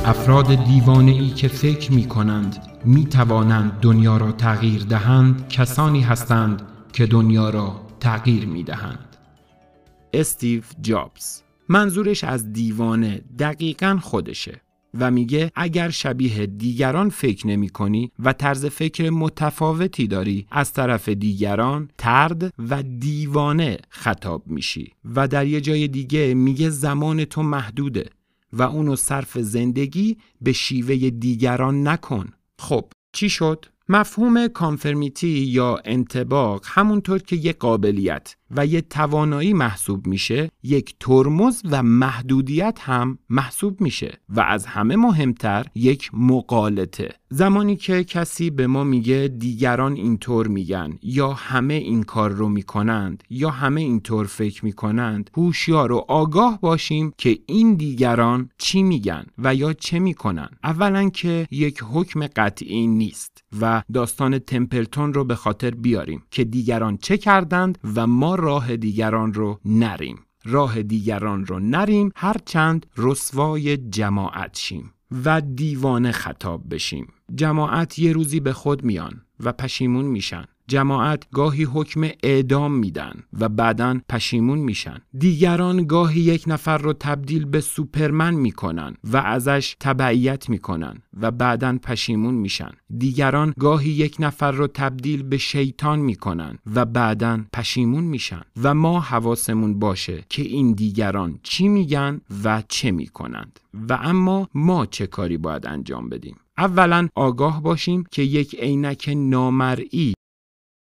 افراد دیوانه‌ای که فکر می‌کنند می‌توانند دنیا را تغییر دهند کسانی هستند که دنیا را تغییر می‌دهند. استیو جابز. منظورش از دیوانه دقیقاً خودشه و میگه اگر شبیه دیگران فکر نمی کنی و طرز فکر متفاوتی داری، از طرف دیگران طرد و دیوانه خطاب میشی. و در یه جای دیگه میگه زمان تو محدوده و اونو صرف زندگی به شیوه دیگران نکن. خب چی شد؟ مفهوم کانفرمیتی یا انطباق همونطور که یک قابلیت و یک توانایی محسوب میشه، یک ترمز و محدودیت هم محسوب میشه و از همه مهمتر یک مغالطه. زمانی که کسی به ما میگه دیگران اینطور میگن یا همه این کار رو میکنند یا همه اینطور فکر میکنند، هوشیار و آگاه باشیم که این دیگران چی میگن و یا چه میکنن. اولا که یک حکم قطعی نیست و داستان تمپلتون رو به خاطر بیاریم که دیگران چه کردند و ما راه دیگران رو نریم. راه دیگران رو نریم هرچند رسوای جماعت شیم و دیوانه خطاب بشیم. جماعت یه روزی به خود میان و پشیمون میشن. جماعت گاهی حکم اعدام میدن و بعداً پشیمون میشن. دیگران گاهی یک نفر رو تبدیل به سوپرمن میکنن و ازش تبعیت میکنن و بعداً پشیمون میشن. دیگران گاهی یک نفر رو تبدیل به شیطان میکنن و بعداً پشیمون میشن. و ما حواسمون باشه که این دیگران چی میگن و چه میکنند و اما ما چه کاری باید انجام بدیم. اولاً آگاه باشیم که یک عینک نامرئی